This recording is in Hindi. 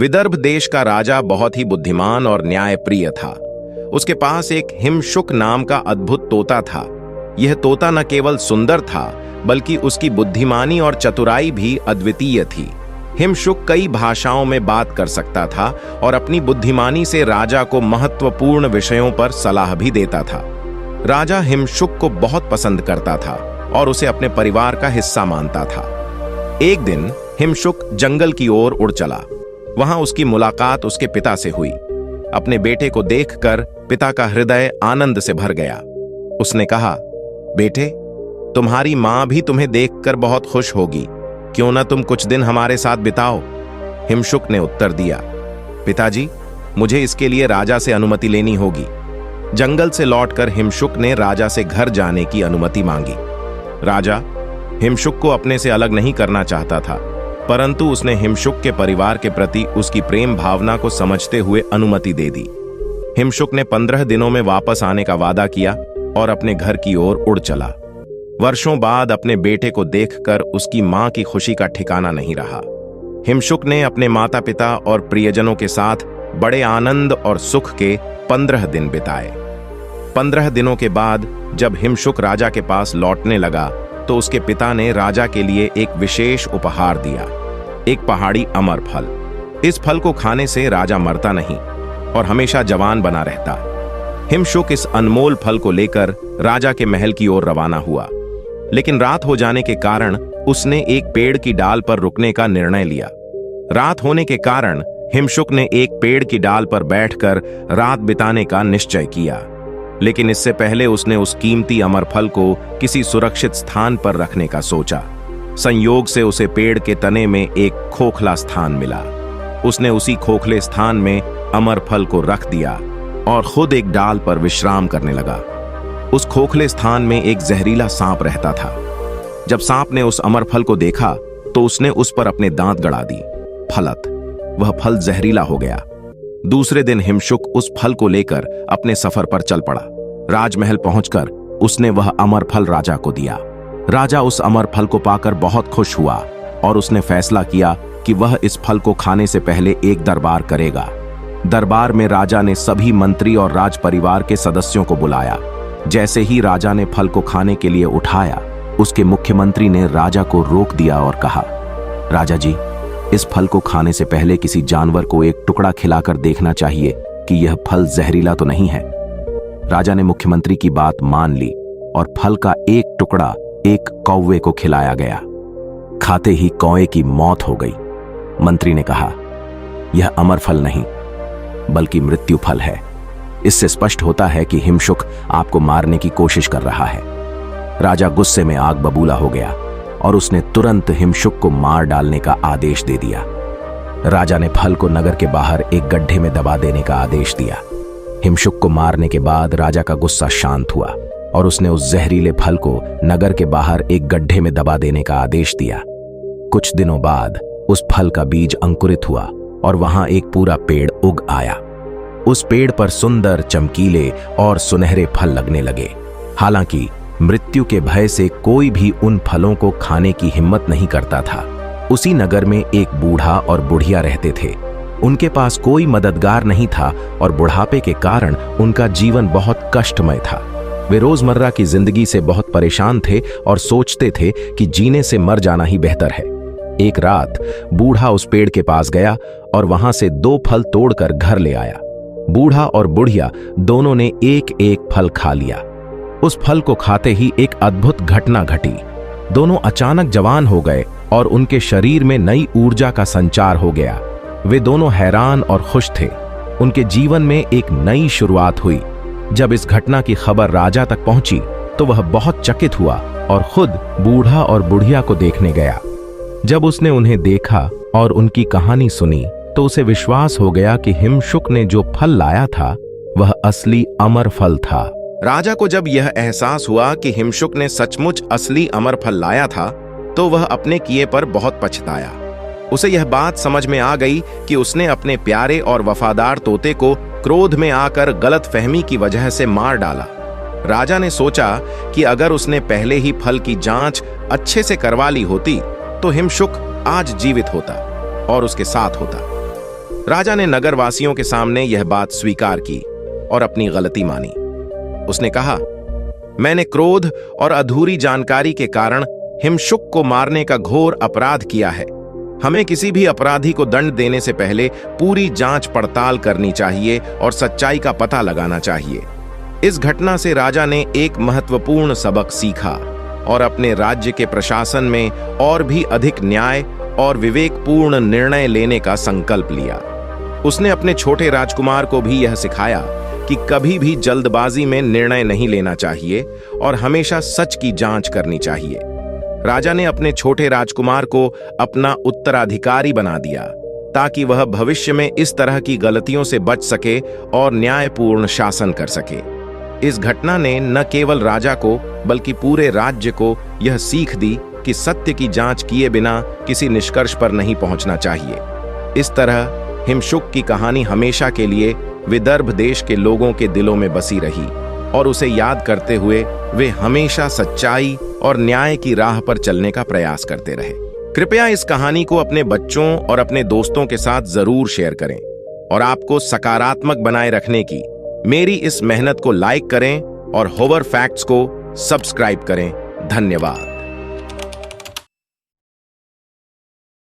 विदर्भ देश का राजा बहुत ही बुद्धिमान और न्यायप्रिय था। उसके पास एक हिमशुक नाम का अद्भुत तोता था। यह तोता न केवल सुंदर था, बल्कि उसकी बुद्धिमानी और चतुराई भी अद्वितीय थी। हिमशुक कई भाषाओं में बात कर सकता था और अपनी बुद्धिमानी से राजा को महत्वपूर्ण विषयों पर सलाह भी देता था। राजा हिमशुक को बहुत पसंद करता था और उसे अपने परिवार का हिस्सा मानता था। एक दिन हिमशुक जंगल की ओर उड़ चला। वहां उसकी मुलाकात उसके पिता से हुई। अपने बेटे को देखकर पिता का हृदय आनंद से भर गया। उसने कहा, बेटे, तुम्हारी मां भी तुम्हें देखकर बहुत खुश होगी। क्यों ना तुम कुछ दिन हमारे साथ बिताओ? हिमशुक ने उत्तर दिया, पिताजी, मुझे इसके लिए राजा से अनुमति लेनी होगी। जंगल से लौटकर हिमशुक ने राजा से घर जाने की अनुमति मांगी। राजा हिमशुक को अपने से अलग नहीं करना चाहता था, परंतु उसने हिमशुक के परिवार के प्रति उसकी प्रेम भावना को समझते हुए अनुमति दे दी। हिमशुक ने 15 दिनों में वापस आने का वादा किया और अपने घर की ओर उड़ चला। वर्षों बाद अपने बेटे को देखकर उसकी मां की खुशी का ठिकाना नहीं रहा। हिमशुक ने अपने माता पिता और प्रियजनों के साथ बड़े आनंद और सुख के 15 दिन बिताए। 15 दिनों के बाद जब हिमशुक राजा के पास लौटने लगा तो उसके पिता ने राजा के लिए एक विशेष उपहार दिया, एक पहाड़ी अमर फल। इस फल को खाने से राजा मरता नहीं और हमेशा जवान बना रहता। हिमशुक इस अनमोल फल को लेकर राजा के महल की ओर रवाना हुआ, लेकिन रात हो जाने के कारण उसने एक पेड़ की डाल पर रुकने का निर्णय लिया। रात होने के कारण हिमशुक ने एक पेड़ की डाल पर बैठकर रात बिताने का निश्चय किया, लेकिन इससे पहले उसने उस कीमती अमर फल को किसी सुरक्षित स्थान पर रखने का सोचा। संयोग से उसे पेड़ के तने में एक खोखला स्थान मिला। उसने उसी खोखले स्थान में अमर फल को रख दिया और खुद एक डाल पर विश्राम करने लगा। उस खोखले स्थान में एक जहरीला सांप रहता था। जब सांप ने उस अमर फल को देखा तो उसने उस पर अपने दांत गड़ा दी। फलत वह फल जहरीला हो गया। दूसरे दिन हिमशुक उस फल को लेकर अपने सफर पर चल पड़ा। राजमहल पहुंचकर उसने वह अमर फल राजा को दिया। राजा उस अमर फल को पाकर बहुत खुश हुआ और उसने फैसला किया कि वह इस फल को खाने से पहले एक दरबार करेगा। दरबार में राजा ने सभी मंत्री और राज परिवार के सदस्यों को बुलाया। जैसे ही राजा ने फल को खाने के लिए उठाया, उसके मुख्यमंत्री ने राजा को रोक दिया और कहा, राजा जी, इस फल को खाने से पहले किसी जानवर को एक टुकड़ा खिलाकर देखना चाहिए कि यह फल जहरीला तो नहीं है। राजा ने मुख्यमंत्री की बात मान ली और फल का एक टुकड़ा एक कौवे को खिलाया गया। खाते ही कौवे की मौत हो गई। मंत्री ने कहा, यह अमर फल नहीं बल्कि मृत्यु फल है। इससे स्पष्ट होता है कि हिमशुक आपको मारने की कोशिश कर रहा है। राजा गुस्से में आग बबूला हो गया और उसने तुरंत हिमशुक को मार डालने का आदेश दे दिया। राजा ने फल को नगर के बाहर एक गड्ढे में दबा देने का आदेश दिया। हिमशुक को मारने के बाद राजा का गुस्सा शांत हुआ और उसने उस जहरीले फल को नगर के बाहर एक गड्ढे में दबा देने का आदेश दिया। कुछ दिनों बाद उस फल का बीज अंकुरित हुआ और वहां एक पूरा पेड़ उग आया। उस पेड़ पर सुंदर, चमकीले और सुनहरे फल लगने लगे। हालांकि मृत्यु के भय से कोई भी उन फलों को खाने की हिम्मत नहीं करता था। उसी नगर में एक बूढ़ा और बुढ़िया रहते थे। उनके पास कोई मददगार नहीं था और बुढ़ापे के कारण उनका जीवन बहुत कष्टमय था। वे रोजमर्रा की जिंदगी से बहुत परेशान थे और सोचते थे कि जीने से मर जाना ही बेहतर है। एक रात बूढ़ा उस पेड़ के पास गया और वहां से 2 फल तोड़कर घर ले आया। बूढ़ा और बुढ़िया दोनों ने एक एक फल खा लिया। उस फल को खाते ही एक अद्भुत घटना घटी। दोनों अचानक जवान हो गए और उनके शरीर में नई ऊर्जा का संचार हो गया। वे दोनों हैरान और खुश थे। उनके जीवन में एक नई शुरुआत हुई। जब इस घटना की खबर राजा तक पहुंची तो वह बहुत चकित हुआ और खुद बूढ़ा और बुढ़िया को देखने गया। जब उसने उन्हें देखा और उनकी कहानी सुनी तो उसे विश्वास हो गया कि हिमशुक ने जो फल लाया था वह असली अमर फल था। राजा को जब यह एहसास हुआ कि हिमशुक ने सचमुच असली अमर फल लाया था तो वह अपने किए पर बहुत पछताया। उसे यह बात समझ में आ गई कि उसने अपने प्यारे और वफादार तोते को क्रोध में आकर गलतफहमी की वजह से मार डाला। राजा ने सोचा कि अगर उसने पहले ही फल की जांच अच्छे से करवा ली होती तो हिमशुक आज जीवित होता और उसके साथ होता। राजा ने नगरवासियों के सामने यह बात स्वीकार की और अपनी गलती मानी। उसने कहा, मैंने क्रोध और अधूरी जानकारी के कारण हिमशुक को मारने का घोर अपराध किया है। हमें किसी भी अपराधी को दंड देने से पहले पूरी जांच पड़ताल करनी चाहिए और सच्चाई का पता लगाना चाहिए। इस घटना से राजा ने एक महत्वपूर्ण सबक सीखा और अपने राज्य के प्रशासन में और भी अधिक न्याय और विवेकपूर्ण निर्णय लेने का संकल्प लिया। उसने अपने छोटे राजकुमार को भी यह सिखाया कि कभी भी जल्दबाजी में निर्णय नहीं लेना चाहिए और हमेशा सच की जांच करनी चाहिए। राजा ने अपने छोटे राजकुमार को अपना उत्तराधिकारी बना दिया ताकि वह भविष्य में इस तरह की गलतियों से बच सके और न्यायपूर्ण शासन कर सके। इस घटना ने न केवल राजा को बल्कि पूरे राज्य को यह सीख दी कि सत्य की जांच किए बिना किसी निष्कर्ष पर नहीं पहुंचना चाहिए। इस तरह हिमशुक की कहानी हमेशा के लिए विदर्भ देश के लोगों के दिलों में बसी रही और उसे याद करते हुए वे हमेशा सच्चाई और न्याय की राह पर चलने का प्रयास करते रहे। कृपया इस कहानी को अपने बच्चों और अपने दोस्तों के साथ जरूर शेयर करें और आपको सकारात्मक बनाए रखने की मेरी इस मेहनत को लाइक करें और होवर फैक्ट्स को सब्सक्राइब करें। धन्यवाद।